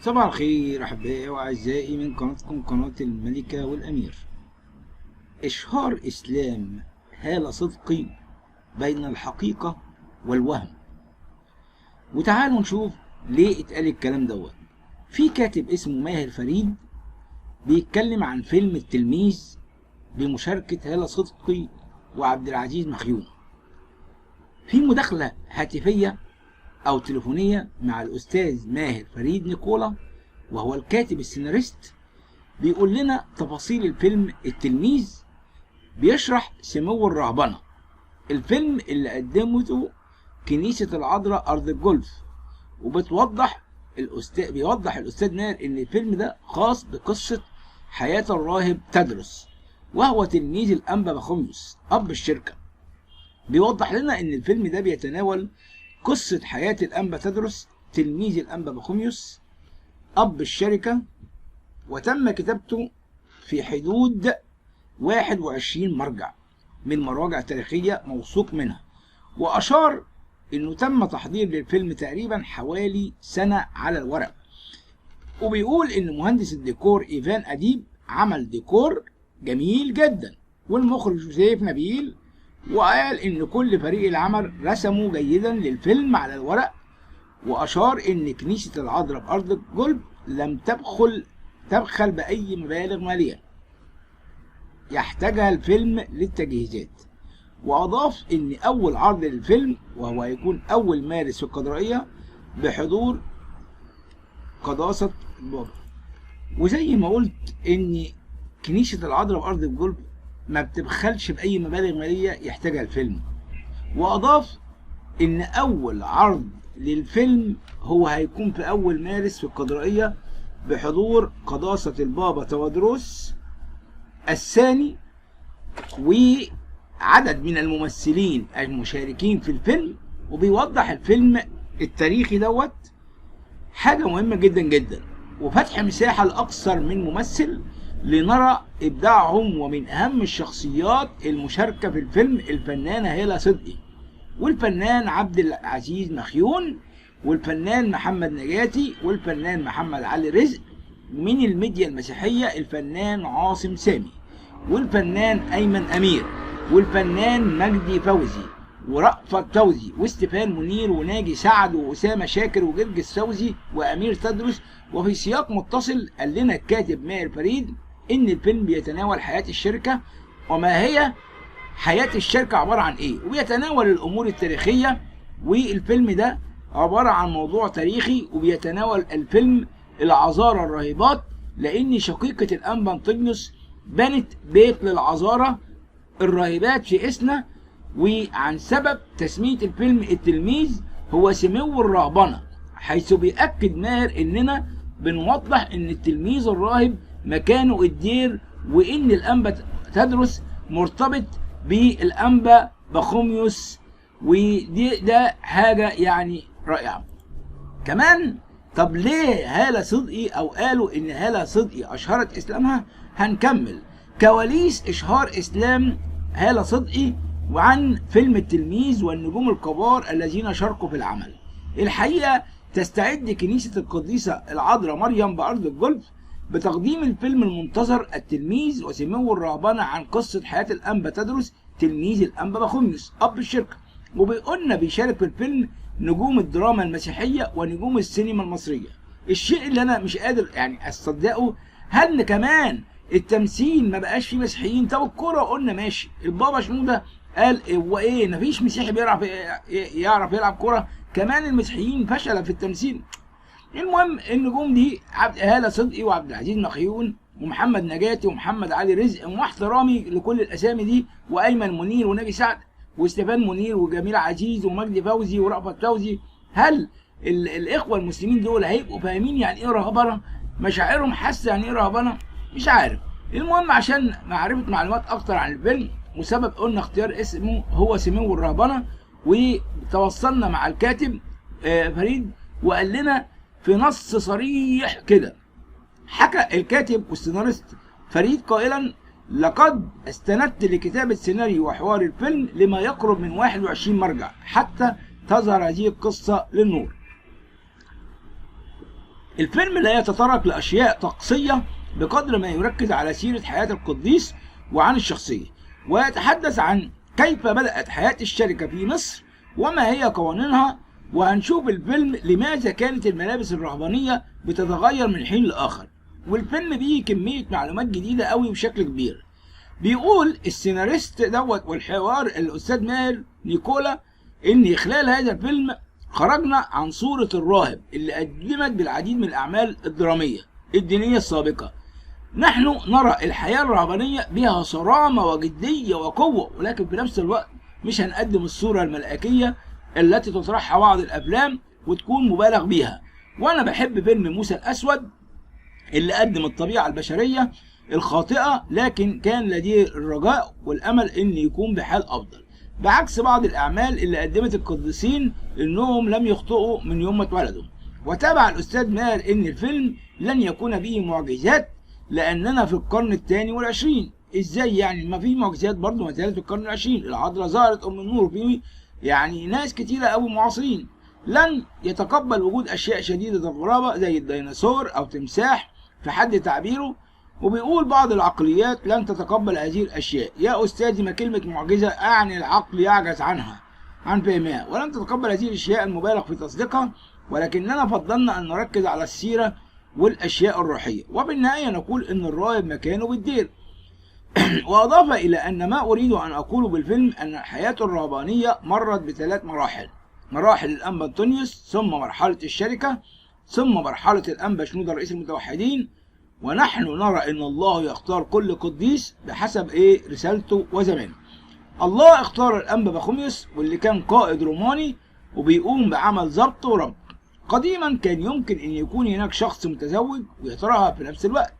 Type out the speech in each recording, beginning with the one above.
صباح الخير أحبائي وأعزائي من قناتكم قناة الملكة والأمير. إشهار إسلام هالة صدقي بين الحقيقة والوهم. وتعالوا نشوف ليه اتقال الكلام دوت. في كاتب اسمه ماهر فريد بيتكلم عن فيلم التلميذ بمشاركة هالة صدقي وعبد العزيز مخيون. في مداخلة هاتفية أو تليفونية مع الأستاذ ماهر فريد نيكولا، وهو الكاتب السيناريست، بيقول لنا تفاصيل الفيلم التلميذ، بيشرح سمو الرهبنة، الفيلم اللي قدمته كنيسة العذراء أرض الجولف، وبيوضح الأستاذ ماهر إن الفيلم ده خاص بقصة حياة الراهب تدرس، وهو تلميذ الأنبا بخوميوس أب الشركة. بيوضح لنا إن الفيلم ده بيتناول قصة حياة الأنبا تدرس تلميذ الأنبا بخوميوس أب الشركة، وتم كتابته في حدود 21 مرجع من مراجع تاريخية موثوق منها. وأشار إنه تم تحضير للفيلم تقريبا حوالي سنة على الورق. وبيقول إن مهندس الديكور إيفان أديب عمل ديكور جميل جدا، والمخرج جوزيف نبيل، وقال إن كل فريق العمل رسموا جيدا للفيلم على الورق. وأشار إن كنيسة العذراء بأرض الجولف لم تبخل بأي مبالغ مالية يحتاجها الفيلم للتجهيزات. وأضاف إن أول عرض للفيلم، وهو هيكون أول مارس في القدرية، بحضور قداسة البابا. وزي ما قلت إن كنيسة العذراء بأرض الجولف ما بتبخلش بأي مبالغ مالية يحتاجها الفيلم. وأضاف إن أول عرض للفيلم هو هيكون في أول مارس في القدرية بحضور قداسة البابا تودروس الثاني وعدد من الممثلين المشاركين في الفيلم. وبيوضح الفيلم التاريخي دوت حاجة مهمة جدا جدا، وفتح مساحة لأكثر من ممثل لنرى إبداعهم. ومن أهم الشخصيات المشاركة في الفيلم الفنانة هالة صدقي، والفنان عبد العزيز مخيون، والفنان محمد نجاتي، والفنان محمد علي رزق. من الميديا المسيحية الفنان عاصم سامي، والفنان أيمن أمير، والفنان مجدي فوزي، ورأفت فوزي، واستفان منير، وناجي سعد، وأسامة شاكر، وجرجس فوزي، وأمير تدرس. وفي سياق متصل قال لنا الكاتب ماهر فريد إن الفيلم بيتناول حياة الشركة، وما هي حياة الشركة عبارة عن إيه، وبيتناول الأمور التاريخية. والفيلم ده عبارة عن موضوع تاريخي، وبيتناول الفيلم العذارى الراهبات، لأن شقيقة الأنبا أنطونيوس بنت بيت للعذارى الراهبات في إسنا. وعن سبب تسمية الفيلم التلميذ هو سمو الرهبنة، حيث بيأكد ماهر إننا بنوضح إن التلميذ الراهب مكانه الدير، وإن الأنبا تدرس مرتبط بالأنبا بخوميوس. ده حاجة يعني رائعة. كمان طب ليه هالة صدقي، أو قالوا إن هالة صدقي أشهرت إسلامها؟ هنكمل كواليس إشهار إسلام هالة صدقي وعن فيلم التلميذ والنجوم الكبار الذين شاركوا في العمل. الحقيقة تستعد كنيسة القديسة العذراء مريم بأرض الجولف بتقديم الفيلم المنتظر التلميذ وسمو الرهبنة، عن قصة حياة الأنبا تدرس تلميذ الأنبا بخوميوس أب الشركة. وبيقولنا بيشارك في الفيلم نجوم الدراما المسيحية ونجوم السينما المصرية. الشيء اللي أنا مش قادر يعني أصدقه، هل كمان التمثيل ما بقاش فيه مسيحيين؟ طب الكورة قلنا ماشي، البابا شنودة قال هو ايه مفيش مسيحي يعرف يلعب كورة، كمان المسيحيين فشل في التمثيل. المهم النجوم دي هالة صدقي وعبد العزيز مخيون ومحمد نجاتي ومحمد علي رزق، ومع احترامي لكل الاسامي دي، وايمن منير وناجي سعد واستفان منير وجميل عزيز ومجدي فوزي ورأفت فوزي. هل الاخوه المسلمين دول هيبقوا فاهمين يعني ايه رهبنه؟ مشاعرهم حاسه يعني ايه رهبنه؟ مش عارف. المهم عشان معرفه معلومات اكتر عن الفيلم وسبب قلنا اختيار اسمه هو سمو الرهبنه، وتواصلنا مع الكاتب فريد وقال لنا في نص صريح كده. حكى الكاتب والسيناريست فريد قائلا: لقد استندت لكتابة سيناريو وحوار الفيلم لما يقرب من 21 مرجع حتى تظهر هذه القصة للنور. الفيلم لا يتطرق لأشياء طقسية بقدر ما يركز على سيرة حياة القديس وعن الشخصية، ويتحدث عن كيف بدأت حياة الشركة في مصر وما هي قوانينها. وهنشوف الفيلم لماذا كانت الملابس الرهبانية بتتغير من حين لآخر، والفيلم فيه كمية معلومات جديدة قوي بشكل كبير. بيقول السيناريست دوت والحوار الأستاذ ماهر نيكولا إن خلال هذا الفيلم خرجنا عن صورة الراهب اللي قدمت بالعديد من الأعمال الدرامية الدينية السابقة. نحن نرى الحياة الرهبانية بها صرامة وجدية وقوة، ولكن في نفس الوقت مش هنقدم الصورة الملائكية التي تطرحها بعض الأفلام وتكون مبالغ بيها. وأنا بحب فيلم موسى الأسود اللي قدم الطبيعة البشرية الخاطئة، لكن كان لديه الرجاء والأمل إن يكون بحال أفضل، بعكس بعض الأعمال اللي قدمت القديسين إنهم لم يخطئوا من يوم ما اتولدوا. وتابع الأستاذ ماهر إن الفيلم لن يكون به معجزات لأننا في القرن الثاني والعشرين. إزاي يعني؟ ما في معجزات برضه ما زالت في القرن العشرين، العذراء ظهرت أم النور، في يعني ناس كتيرة أوي معاصرين. لن يتقبل وجود أشياء شديدة الغرابة زي الديناصور أو تمساح في حد تعبيره. وبيقول بعض العقليات لن تتقبل هذه الأشياء. يا أستاذي، ما كلمة معجزة أعني العقل يعجز عن فهمها، ولن تتقبل هذه الأشياء المبالغ في تصديقها، ولكننا فضلنا أن نركز على السيرة والأشياء الروحية. وفي النهاية نقول أن الراهب مكانه بالدير. وأضاف إلى أن ما أريد أن أقوله بالفيلم أن الحياة الرهبانية مرت بثلاث مراحل الأنبا أنطونيوس، ثم مرحلة الشركة، ثم مرحلة الأنبا شنودة رئيس المتوحدين. ونحن نرى أن الله يختار كل قديس بحسب رسالته وزمانه. الله اختار الأنبا بخوميوس واللي كان قائد روماني وبيقوم بعمل ضبط وربط. قديما كان يمكن أن يكون هناك شخص متزوج ويترهب في نفس الوقت،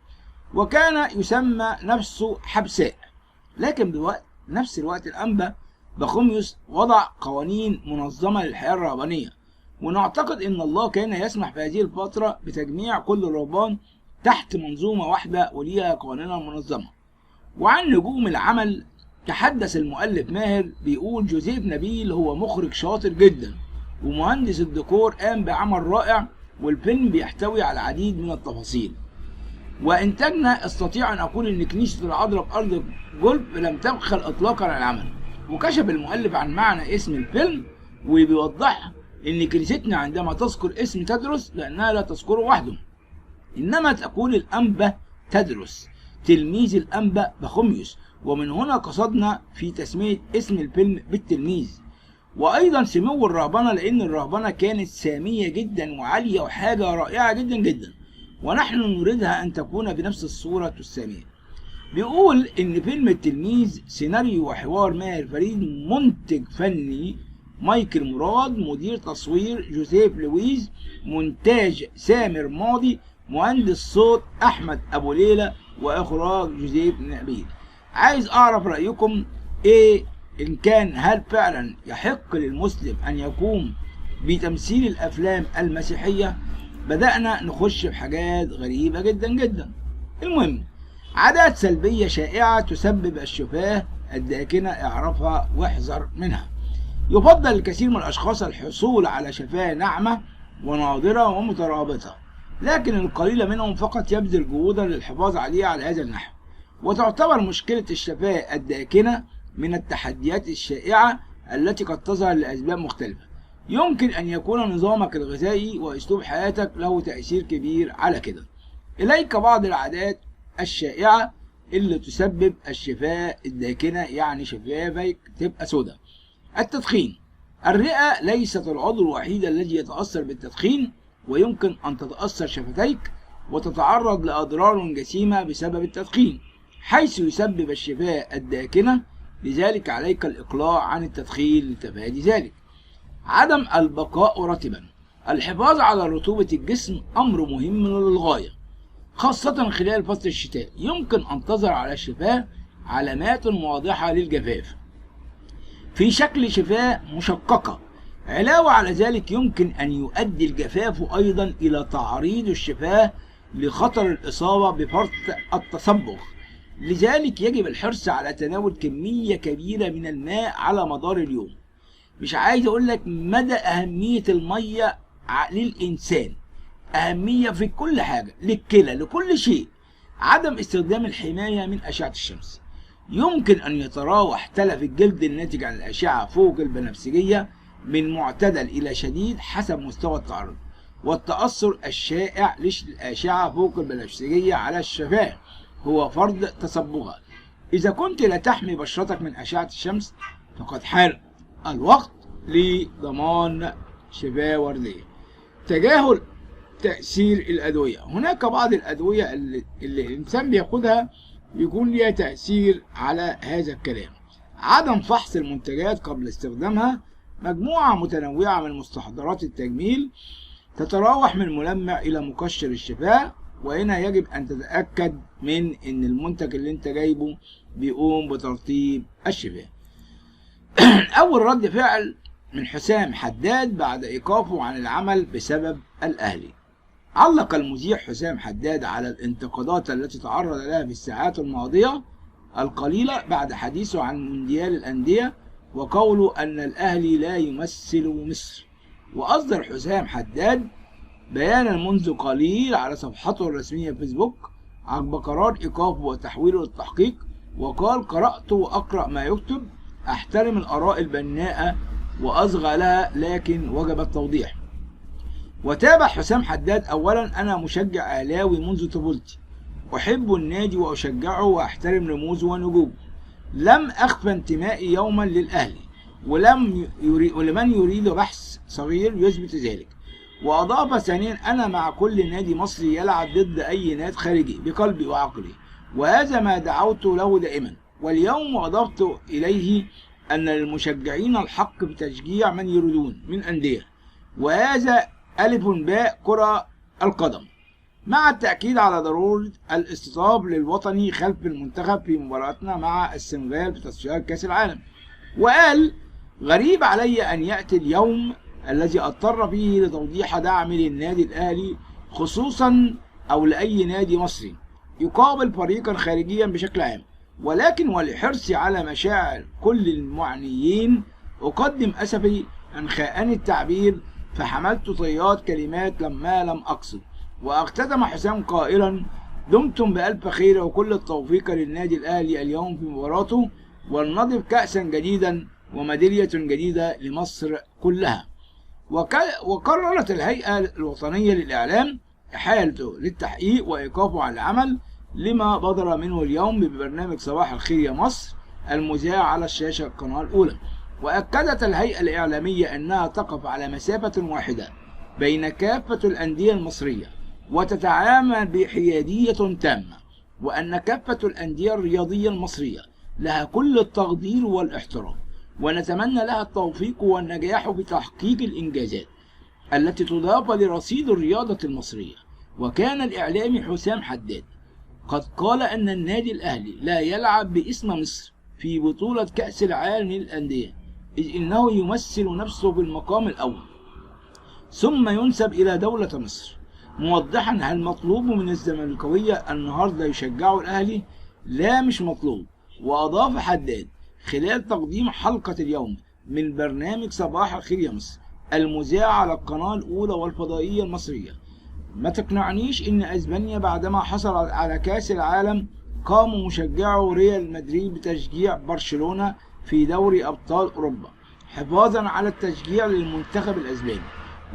وكان يسمى نفسه حبساء. لكن نفس الوقت الأنبا بخوميوس وضع قوانين منظمة للحياة الرهبانية، ونعتقد أن الله كان يسمح في هذه الفترة بتجميع كل الرهبان تحت منظومة واحدة وليها قوانينها المنظمة. وعن نجوم العمل تحدث المؤلف ماهر، بيقول جوزيف نبيل هو مخرج شاطر جدا ومهندس الديكور قام بعمل رائع، والفيلم بيحتوي على العديد من التفاصيل. وإنتاجنا استطيع أن أقول أن كنيسة العذراء بأرض جولف لم تبخل إطلاقا عن العمل. وكشف المؤلف عن معنى اسم الفيلم وبيوضح أن كنيستنا عندما تذكر اسم تدرس لأنها لا تذكره وحده، إنما تقول الأنبا تدرس تلميذ الأنبا بخوميوس، ومن هنا قصدنا في تسمية اسم الفيلم بالتلميذ. وأيضا سمو الرهبنة لأن الرهبنة كانت سامية جدا وعالية وحاجة رائعة جدا جدا، ونحن نريدها أن تكون بنفس الصورة السامية. بيقول إن فيلم التلميذ سيناريو وحوار ماهر فريد، منتج فني مايكل مراد، مدير تصوير جوزيف لويز، مونتاج سامر ماضي، مهندس صوت أحمد أبو ليلى، وإخراج جوزيف نبيل. عايز أعرف رأيكم إن كان هل فعلا يحق للمسلم أن يقوم بتمثيل الأفلام المسيحية؟ بدأنا نخش في حاجات غريبة جدا جدا. المهم، عادات سلبية شائعة تسبب الشفاه الداكنة، اعرفها واحذر منها. يفضل الكثير من الأشخاص الحصول على شفاه ناعمة وناضرة ومترابطة، لكن القليل منهم فقط يبذل جهودا للحفاظ عليها على هذا النحو. وتعتبر مشكلة الشفاه الداكنة من التحديات الشائعة التي قد تظهر لأسباب مختلفة. يمكن أن يكون نظامك الغذائي وأسلوب حياتك له تأثير كبير على كده. إليك بعض العادات الشائعة اللي تسبب الشفاه الداكنة، يعني شفافك تبقى سوداء. التدخين. الرئة ليست العضو الوحيد الذي يتأثر بالتدخين، ويمكن أن تتأثر شفتيك وتتعرض لأضرار جسيمة بسبب التدخين، حيث يسبب الشفاه الداكنة. لذلك عليك الإقلاع عن التدخين لتفادي ذلك. عدم البقاء رطبا. الحفاظ على رطوبة الجسم أمر مهم للغاية، خاصة خلال فصل الشتاء. يمكن أن تظهر على الشفاه علامات واضحة للجفاف في شكل شفاه مشققة. علاوة على ذلك يمكن أن يؤدي الجفاف أيضا إلى تعريض الشفاه لخطر الإصابة بفرط التصبغ. لذلك يجب الحرص على تناول كمية كبيرة من الماء على مدار اليوم. مش عايز أقول لك مدى أهمية المية للإنسان. أهمية في كل حاجة، للكلى، لكل شيء. عدم استخدام الحماية من أشعة الشمس. يمكن أن يتراوح تلف الجلد الناتج عن الأشعة فوق البنفسجية من معتدل إلى شديد حسب مستوى التعرض، والتأثر الشائع للأشعة فوق البنفسجية على الشفاه هو فرض تصبغها. إذا كنت لا تحمي بشرتك من أشعة الشمس فقد حان الوقت لضمان شفاء وردية. تجاهل تأثير الأدوية. هناك بعض الأدوية اللي الإنسان بياخدها يكون ليها تأثير على هذا الكلام. عدم فحص المنتجات قبل استخدامها. مجموعة متنوعة من مستحضرات التجميل تتراوح من ملمع إلى مقشر الشفاه، وهنا يجب أن تتأكد من أن المنتج اللي أنت جايبه بيقوم بترطيب الشفاه. أول رد فعل من حسام حداد بعد إيقافه عن العمل بسبب الأهلي. علق المذيع حسام حداد على الانتقادات التي تعرض لها في الساعات الماضية القليلة بعد حديثه عن مونديال الأندية وقوله أن الأهلي لا يمثل مصر. وأصدر حسام حداد بيانا منذ قليل على صفحته الرسمية فيسبوك عقب قرار إيقافه وتحويله للتحقيق، وقال: قرأت وأقرأ ما يكتب، أحترم الآراء البناءة وأصغى لها لكن وجب التوضيح. وتابع حسام حداد: أولا أنا مشجع أهلاوي منذ طفولتي، أحب النادي وأشجعه وأحترم رموزه ونجومه، لم أخفى انتمائي يوما للأهلي، ولمن يريد بحث صغير يثبت ذلك. وأضاف ثانيا: أنا مع كل نادي مصري يلعب ضد أي نادي خارجي بقلبي وعقلي، وهذا ما دعوت له دائما. واليوم أضفت إليه أن للمشجعين الحق بتشجيع من يريدون من أندية، وهذا ألف باء كرة القدم، مع التأكيد على ضرورة الاستطاب للوطني خلف المنتخب في مباراتنا مع السنغال في تصفيات كأس العالم. وقال: غريب علي أن يأتي اليوم الذي اضطر فيه لتوضيح دعمي للنادي الأهلي خصوصا أو لأي نادي مصري يقابل فريقا خارجيا بشكل عام، ولكن ولحرصي على مشاعر كل المعنيين أقدم أسفي أن خانني التعبير فحملت طيات كلمات لما لم أقصد. واختتم حسام قائلا: دمتم بألف خير وكل التوفيق للنادي الأهلي اليوم في مباراته، ولنضف كأسا جديدا وميدالية جديدة لمصر كلها. وقررت الهيئة الوطنية للإعلام إحالته للتحقيق وإيقافه عن العمل لما بدر منه اليوم ببرنامج صباح الخير يا مصر المذاع على الشاشة القناة الأولى. وأكدت الهيئة الإعلامية أنها تقف على مسافة واحدة بين كافة الأندية المصرية وتتعامل بحيادية تامة، وأن كافة الأندية الرياضية المصرية لها كل التقدير والاحترام، ونتمنى لها التوفيق والنجاح في تحقيق الإنجازات التي تضاف لرصيد الرياضة المصرية. وكان الإعلامي حسام حداد قد قال أن النادي الأهلي لا يلعب باسم مصر في بطولة كأس العالم للأندية، إذ إنه يمثل نفسه بالمقام الأول ثم ينسب إلى دولة مصر، موضحا: هل مطلوب من الزمالكاوية النهارده يشجعوا الأهلي؟ لا، مش مطلوب. وأضاف حداد خلال تقديم حلقة اليوم من برنامج صباح الخير يا مصر المذاع على القناة الأولى والفضائية المصرية: ما تقنعنيش إن أسبانيا بعدما حصل على كأس العالم قاموا مشجعو ريال مدريد بتشجيع برشلونة في دوري أبطال أوروبا حفاظا على التشجيع للمنتخب الأسباني.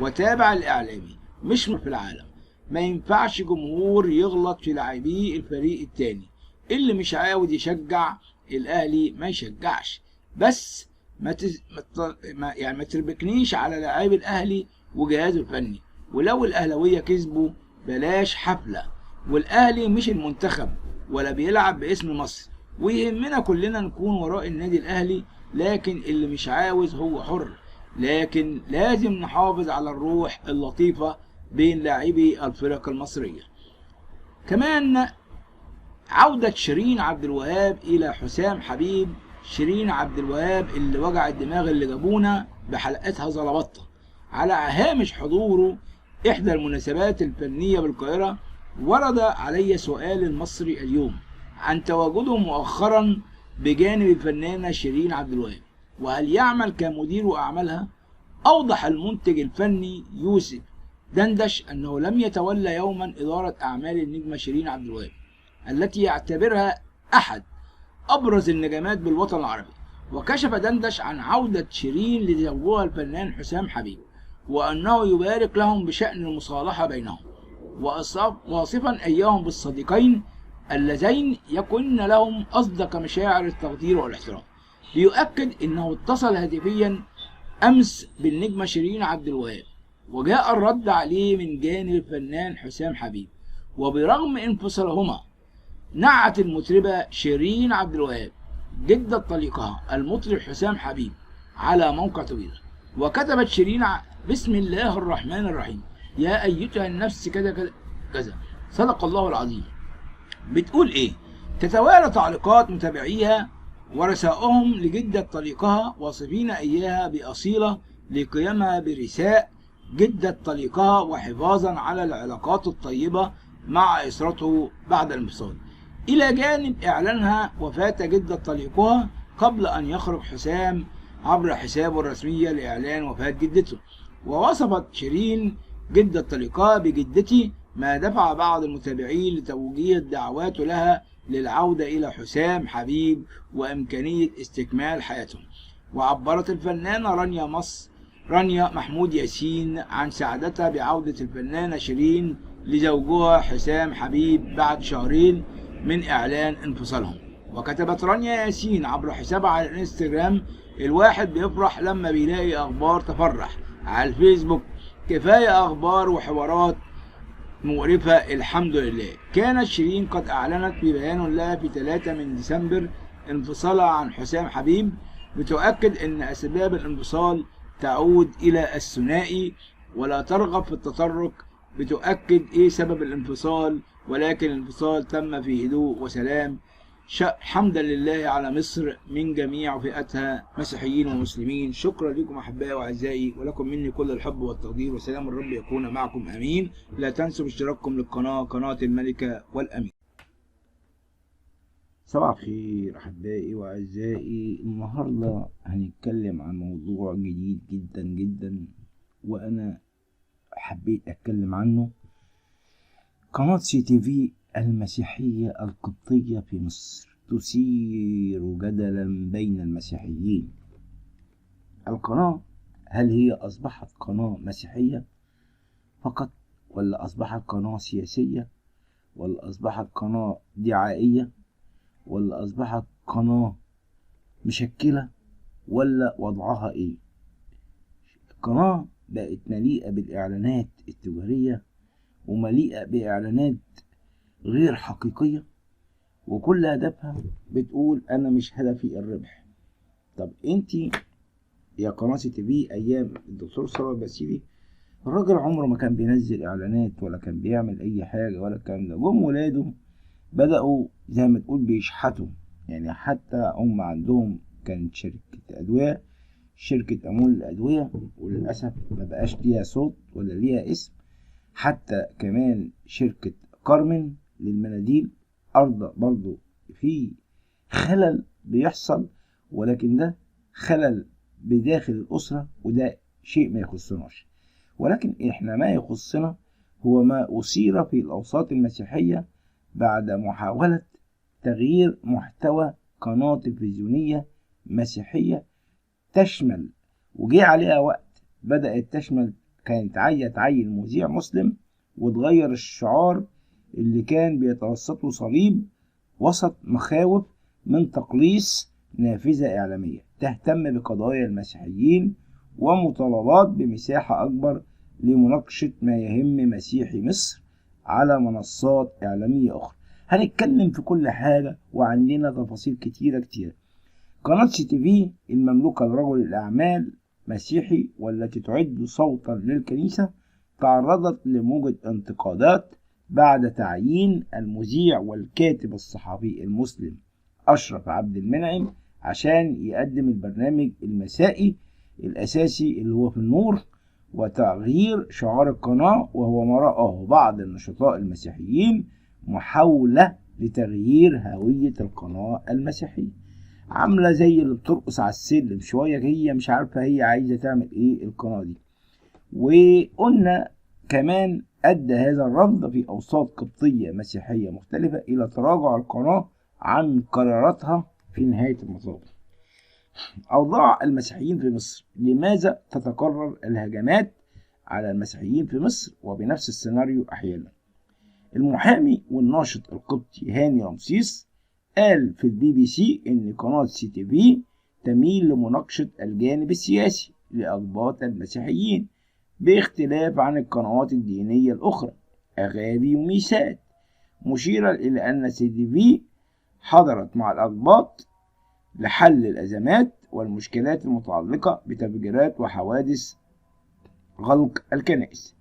وتابع الإعلامي: مش في العالم ما ينفعش جمهور يغلط في لاعبي الفريق التاني، اللي مش عاوز يشجع الأهلي ما يشجعش، بس ما تربكنيش على لاعبي الأهلي وجهازه الفني، ولو الأهلاوية كسبوا بلاش حفلة، والأهلي مش المنتخب ولا بيلعب باسم مصر، ويهمنا كلنا نكون وراء النادي الأهلي، لكن اللي مش عاوز هو حر، لكن لازم نحافظ على الروح اللطيفة بين لاعبي الفرق المصرية. كمان عودة شيرين عبد الوهاب إلى حسام حبيب. شيرين عبد الوهاب اللي وجع الدماغ اللي جابونا بحلقتها زلبطة على هامش حضوره إحدى المناسبات الفنية بالقاهرة، ورد علي سؤال المصري اليوم عن تواجده مؤخرا بجانب الفنانة شيرين عبد الوهاب، وهل يعمل كمدير أعمالها؟ أوضح المنتج الفني يوسف دندش أنه لم يتولى يوما إدارة أعمال النجمة شيرين عبد الوهاب التي يعتبرها أحد أبرز النجمات بالوطن العربي. وكشف دندش عن عودة شيرين لزوجها الفنان حسام حبيب، وأنه يبارك لهم بشأن المصالحة بينهم، واصفا إياهم بالصديقين اللذين يكن لهم أصدق مشاعر التقدير والاحترام. بيؤكد أنه اتصل هاتفيا أمس بالنجمة شيرين عبد الوهاب، وجاء الرد عليه من جانب الفنان حسام حبيب. وبرغم انفصالهما نعت المطربة شيرين عبد الوهاب جدة طليقها المطرب حسام حبيب على موقع تويتر، وكتبت شيرين بسم الله الرحمن الرحيم يا أيتها النفس كذا كذا كذا صدق الله العظيم. بتقول إيه؟ تتوالى تعليقات متابعيها ورثائهم لجدة طليقها واصفين إياها بأصيلة لقيامها برثاء جدة طليقها وحفاظا على العلاقات الطيبة مع أسرته بعد الانفصال، إلى جانب إعلانها وفاة جدة طليقها قبل أن يخرج حسام عبر حسابه الرسمي لإعلان وفاة جدته. ووصفت شيرين جدة طليقها بجدتي، ما دفع بعض المتابعين لتوجيه الدعوات لها للعودة إلى حسام حبيب وإمكانية استكمال حياتهم. وعبرت الفنانة رانيا محمود ياسين عن سعادتها بعودة الفنانة شيرين لزوجها حسام حبيب بعد شهرين من إعلان انفصالهم. وكتبت رانيا ياسين عبر حسابها على الانستجرام: الواحد بيفرح لما بيلاقي أخبار تفرح على الفيسبوك، كفاية أخبار وحوارات مقرفة الحمد لله. كانت شيرين قد أعلنت في بيان لها في 3 من ديسمبر انفصالها عن حسام حبيب، بتؤكد أن أسباب الانفصال تعود إلى الثنائي ولا ترغب في التطرق. بتؤكد إيه سبب الانفصال، ولكن الانفصال تم في هدوء وسلام حمدا لله على مصر من جميع فئاتها مسيحيين ومسلمين. شكرا لكم أحبائي وأعزائي، ولكم مني كل الحب والتقدير، وسلام الرب يكون معكم أمين. لا تنسوا اشتراككم للقناة، قناة الملكة والأمين. صباح الخير أحبائي وأعزائي. النهاردة هنتكلم عن موضوع جديد جدا جدا وأنا حبيت أتكلم عنه. قناة CTV المسيحية القبطية في مصر تثير جدلا بين المسيحيين. القناة هل هي أصبحت قناة مسيحية فقط، ولا أصبحت قناة سياسية، ولا أصبحت قناة دعائية، ولا أصبحت قناة مشكلة، ولا وضعها إيه؟ القناة بقت مليئة بالإعلانات التجارية ومليئة بإعلانات غير حقيقية، وكل هدفها بتقول أنا مش هدفي الربح. طب أنتي يا قناة CTV أيام الدكتور صلاح البسيلي الراجل عمره ما كان بينزل إعلانات ولا كان بيعمل أي حاجة ولا الكلام ده. جم ولاده بدأوا زي ما تقول بيشحتوا، يعني حتى هم عندهم كانت شركة أدوية، شركة أمول الأدوية، وللأسف ما بقاش ليها صوت ولا ليها اسم. حتى كمان شركة كارمن للمناديل أرضى برضو في خلل بيحصل، ولكن ده خلل بداخل الأسرة وده شيء ما يخصناش. ولكن إحنا ما يخصنا هو ما أثير في الأوساط المسيحية بعد محاولة تغيير محتوى قناة تلفزيونية مسيحية تشمل، وجي عليها وقت بدأت تشمل، كانت تعين مذيع مسلم وتغير الشعار اللي كان بيتوسطه صليب وسط مخاوف من تقليص نافذة إعلامية تهتم بقضايا المسيحيين ومطالبات بمساحة أكبر لمناقشة ما يهم مسيحي مصر على منصات إعلامية أخرى. هنتكلم في كل حاجة وعندنا تفاصيل كتيرة. قناة CTV المملوكة لرجل الأعمال مسيحي والتي تعد صوتا للكنيسة تعرضت لموجة انتقادات بعد تعيين المذيع والكاتب الصحفي المسلم أشرف عبد المنعم عشان يقدم البرنامج المسائي الأساسي اللي هو في النور، وتغيير شعار القناة، وهو ما رآه بعض النشطاء المسيحيين محاولة لتغيير هوية القناة المسيحية. عاملة زي اللي بترقص على السلم شوية، هي مش عارفة هي عايزة تعمل ايه القناة دي. وقلنا كمان أدى هذا الرفض في أوساط قبطية مسيحية مختلفة إلى تراجع القناة عن قراراتها في نهاية المطاف. أوضاع المسيحيين في مصر. لماذا تتكرر الهجمات على المسيحيين في مصر وبنفس السيناريو أحيانا؟ المحامي والناشط القبطي هاني رمسيس قال في الBBC إن قناة CTV تميل لمناقشة الجانب السياسي لأقباط المسيحيين باختلاف عن القنوات الدينية الأخرى أغابي وميسات، مشيرا إلى أن CTV حضرت مع الأقباط لحل الأزمات والمشكلات المتعلقة بتفجيرات وحوادث غلق الكنائس.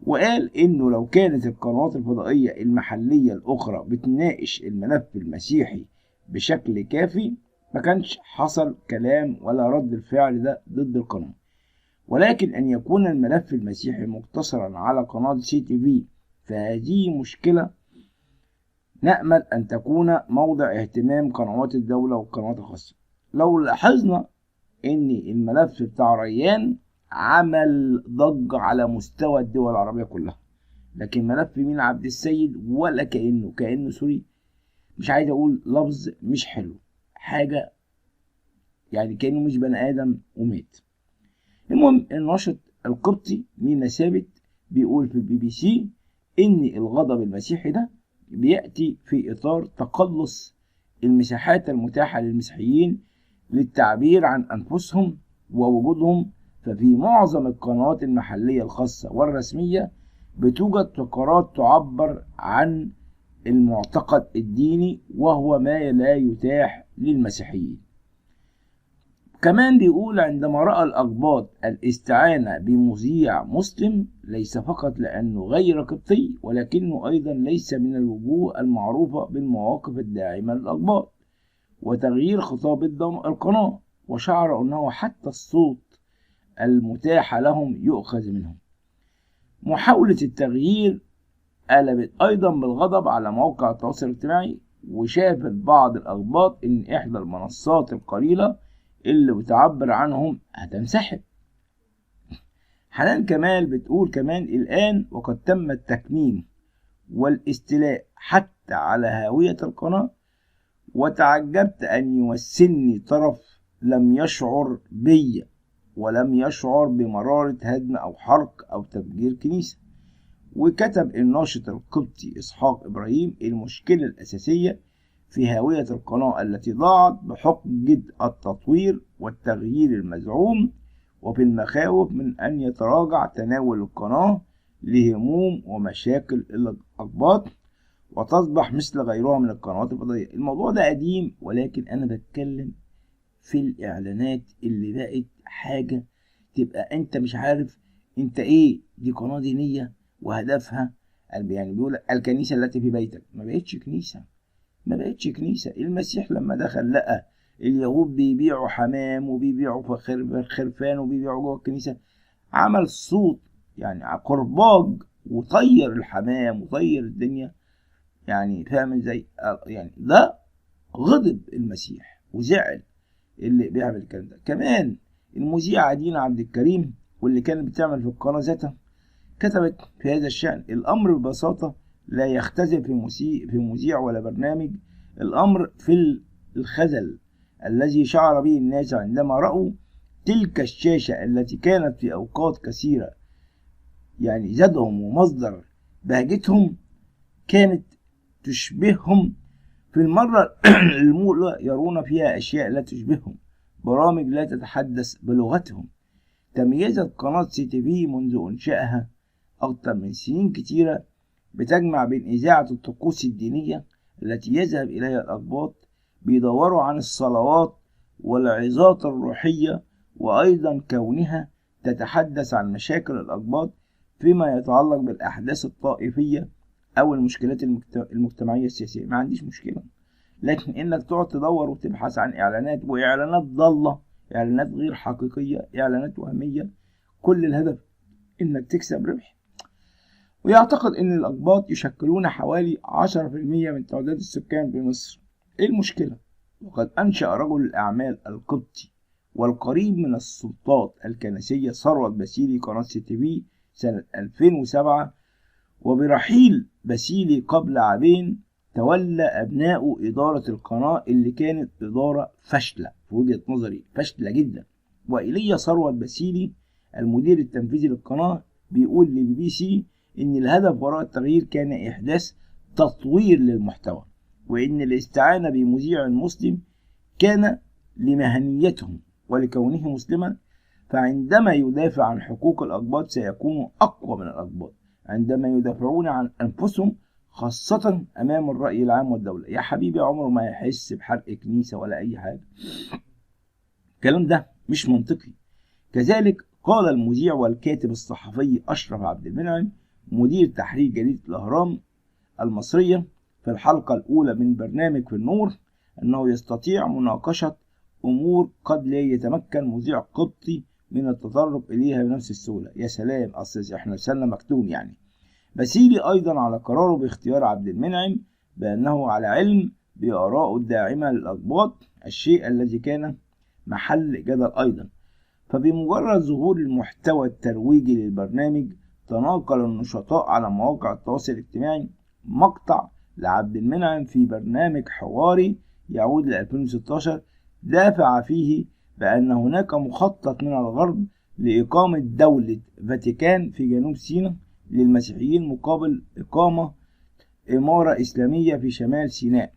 وقال إنه لو كانت القنوات الفضائية المحلية الأخرى بتناقش الملف المسيحي بشكل كافي ما كانش حصل كلام ولا رد الفعل ده ضد القناة، ولكن أن يكون الملف المسيحي مقتصرا على قناة CTV فهذه مشكلة نأمل أن تكون موضع اهتمام قنوات الدولة والقنوات الخاصة. لو لاحظنا إن الملف بتاع ريان عمل ضجة على مستوى الدول العربية كلها، لكن ملف مين عبد السيد ولا كأنه سوري، مش عايز أقول لفظ مش حلو، حاجة يعني كأنه مش بني آدم ومات. المهم الناشط القبطي مينا ثابت بيقول في الBBC إن الغضب المسيحي ده بيأتي في إطار تقلص المساحات المتاحة للمسيحيين للتعبير عن أنفسهم ووجودهم. ففي معظم القنوات المحلية الخاصة والرسمية بتوجد فقرات تعبر عن المعتقد الديني وهو ما لا يتاح للمسيحيين. كمان بيقول عندما رأى الأقباط الاستعانة بمذيع مسلم ليس فقط لأنه غير قبطي ولكنه أيضا ليس من الوجوه المعروفة بالمواقف الداعمة للأقباط وتغيير خطاب القناة، وشعر أنه حتى الصوت المتاح لهم يؤخذ منهم. محاولة التغيير قلبت أيضا بالغضب على مواقع التواصل الاجتماعي، وشافت بعض الأقباط إن إحدى المنصات القليلة اللي بتعبر عنهم هتنسحب. حنان كمال بتقول كمان الآن وقد تم التكميم والاستيلاء حتى على هاوية القناة، وتعجبت أن يمثلني طرف لم يشعر بي ولم يشعر بمرارة هدم أو حرق أو تفجير كنيسة. وكتب الناشط القبطي إسحاق إبراهيم المشكلة الأساسية في هاوية القناة التي ضاعت بحجة التطوير والتغيير المزعوم، وفي المخاوف من أن يتراجع تناول القناة لهموم ومشاكل الأقباط وتصبح مثل غيرها من القنوات الفضائية. الموضوع ده قديم، ولكن أنا بتكلم في الإعلانات اللي بقت حاجة تبقى أنت مش عارف أنت إيه. دي قناة دينية وهدفها يعني بيقول الكنيسة التي في بيتك، ما بقتش كنيسة، ما بقتش كنيسة. المسيح لما دخل لقى اليهود بيبيعوا حمام وبيبيعوا خرفان وبيبيعوا جوه الكنيسة، عمل صوت يعني قرباج وطير الحمام وطير الدنيا، يعني فاهم ازاي؟ يعني ده غضب المسيح وزعل اللي بيعمل الكلام ده. كمان المذيعة دينا عبد الكريم واللي كانت بتعمل في القناة ذاتها كتبت في هذا الشأن: الأمر ببساطة لا يختزل في مذيع ولا برنامج، الأمر في الخزل الذي شعر به الناس عندما رأوا تلك الشاشة التي كانت في أوقات كثيرة يعني زادهم ومصدر بهجتهم، كانت تشبههم في المرة الأولى يرون فيها أشياء لا تشبههم، برامج لا تتحدث بلغتهم. تميزت قناة CTV منذ إنشائها أكثر من سنين كتيرة بتجمع بين إذاعة الطقوس الدينية التي يذهب إليها الأقباط بيدوروا عن الصلوات والعظات الروحية، وأيضا كونها تتحدث عن مشاكل الأقباط فيما يتعلق بالأحداث الطائفية أو المشكلات المجتمعية السياسية. ما عنديش مشكلة، لكن إنك تقعد تدور وتبحث عن إعلانات وإعلانات ضالة، إعلانات غير حقيقية، إعلانات وهمية، كل الهدف إنك تكسب ربح. ويعتقد إن الأقباط يشكلون حوالي 10% من تعداد السكان في مصر. إيه المشكلة؟ وقد أنشأ رجل الأعمال القبطي والقريب من السلطات الكنسية ثروت باسيلي قناة CTV سنة 2007. وبرحيل باسيلي قبل عامين تولى أبناء إدارة القناة اللي كانت إدارة فاشلة في وجهة نظري، فاشلة جدا. وإيليا ثروت باسيلي المدير التنفيذي للقناة بيقول لBBC إن الهدف وراء التغيير كان إحداث تطوير للمحتوى، وإن الاستعانة بمذيع مسلم كان لمهنيتهم ولكونه مسلما، فعندما يدافع عن حقوق الأقباط سيكون أقوى من الأقباط عندما يدافعون عن أنفسهم، خاصة أمام الرأي العام والدولة. يا حبيبي عمره ما يحس بحرق كنيسة ولا أي حاجة، الكلام ده مش منطقي. كذلك قال المذيع والكاتب الصحفي أشرف عبد المنعم مدير تحرير جريدة الأهرام المصرية في الحلقة الأولى من برنامج في النور أنه يستطيع مناقشة أمور قد لا يتمكن مذيع قبطي من التطرق إليها بنفس السهولة. يا سلام، أصل إحنا لساننا مكتوم يعني. باسيلي أيضا على قراره باختيار عبد المنعم بأنه على علم بآرائه الداعمة للأقباط، الشيء الذي كان محل جدل أيضا. فبمجرد ظهور المحتوى الترويجي للبرنامج تناقل النشطاء على مواقع التواصل الاجتماعي مقطع لعبد المنعم في برنامج حواري يعود ل 2016 دافع فيه بأن هناك مخطط من الغرب لإقامة دولة فاتيكان في جنوب سيناء للمسيحيين مقابل إقامة إمارة إسلامية في شمال سيناء،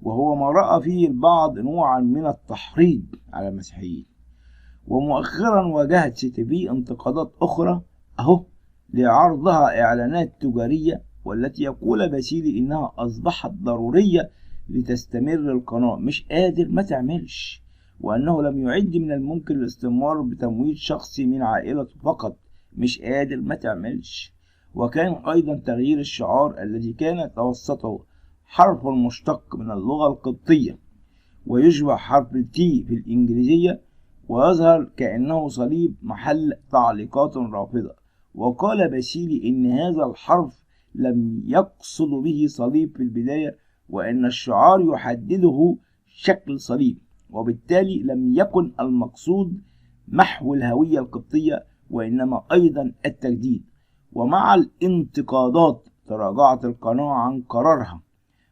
وهو ما رأى فيه البعض نوعا من التحريض على المسيحيين. ومؤخرا واجهت CTV انتقادات أخرى لعرضها إعلانات تجارية، والتي يقول باسيلي إنها أصبحت ضرورية لتستمر القناة، مش قادر ما تعملش، وأنه لم يعد من الممكن الاستمرار بتمويل شخصي من عائلته فقط، مش قادر ما تعملش. وكان أيضا تغيير الشعار الذي كان توسطه حرف مشتق من اللغة القبطية ويشبه حرف T في الإنجليزية ويظهر كأنه صليب محل تعليقات رافضة. وقال باسيلي إن هذا الحرف لم يقصد به صليب في البداية، وأن الشعار يحدده شكل صليب، وبالتالي لم يكن المقصود محو الهوية القبطية وإنما أيضا التجديد. ومع الانتقادات تراجعت القناة عن قرارها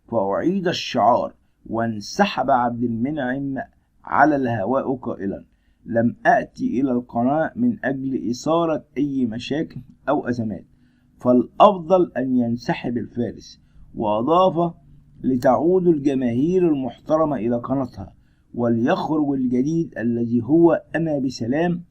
فأعيد الشعار، وانسحب عبد المنعم على الهواء قائلا: لم أأتي إلى القناة من أجل إثارة أي مشاكل أو أزمات، فالأفضل أن ينسحب الفارس. وأضاف: لتعود الجماهير المحترمة إلى قناتها، وليخرج الجديد الذي هو أنا بسلام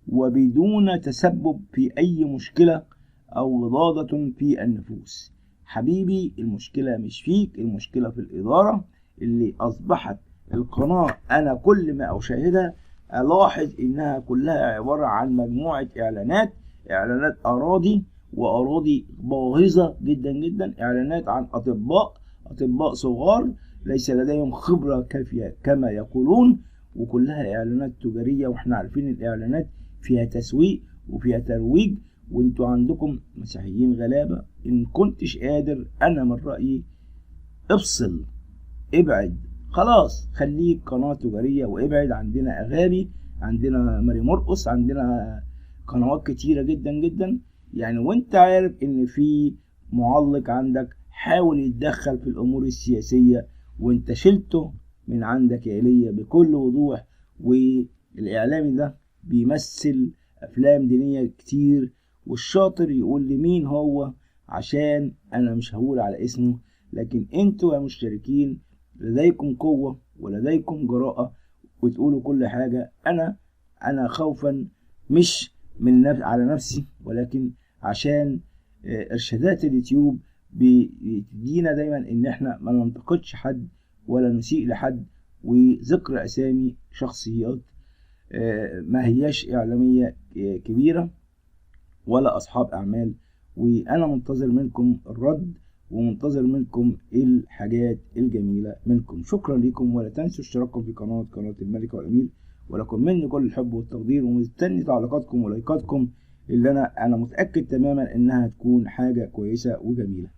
وبدون تسبب في أي مشكلة أو غضاضة في النفوس. حبيبي المشكلة مش فيك، المشكلة في الإدارة اللي أصبحت القناة أنا كل ما أشاهدها ألاحظ إنها كلها عبارة عن مجموعة إعلانات أراضي، وأراضي باهظة جدا جدا، إعلانات عن أطباء صغار ليس لديهم خبرة كافية كما يقولون، وكلها إعلانات تجارية. وإحنا عارفين الإعلانات فيها تسويق وفيها ترويج، وانتوا عندكم مسيحيين غلابة. إن كنتش قادر أنا من رأيي افصل، ابعد خلاص، خليك قناة تجارية وابعد. عندنا أغاني، عندنا ماري مرقص، عندنا قنوات كتيرة جدا جدا يعني. وانت عارف ان في معلق عندك حاول يتدخل في الامور السياسية وانت شلته من عندك يا إيليا بكل وضوح. والاعلامي ده بيمثل افلام دينية كتير، والشاطر يقول لي مين هو عشان انا مش هقول على اسمه، لكن انتوا يا مشتركين لديكم قوة ولديكم جراءة وتقولوا كل حاجة. انا خوفا مش من على نفسي، ولكن عشان ارشادات اليوتيوب بتدينا دايما ان احنا ما ننتقدش حد ولا نسيء لحد، وذكر اسامي شخصيات ما هياش اعلامية كبيرة ولا اصحاب اعمال. وانا منتظر منكم الرد ومنتظر منكم الحاجات الجميلة منكم. شكرا لكم، ولا تنسوا اشتراككم في قناة الملكة والأمير، ولكم مني كل الحب والتقدير، ومستني تعليقاتكم ولايكاتكم اللي انا متأكد تماما انها تكون حاجة كويسة وجميلة.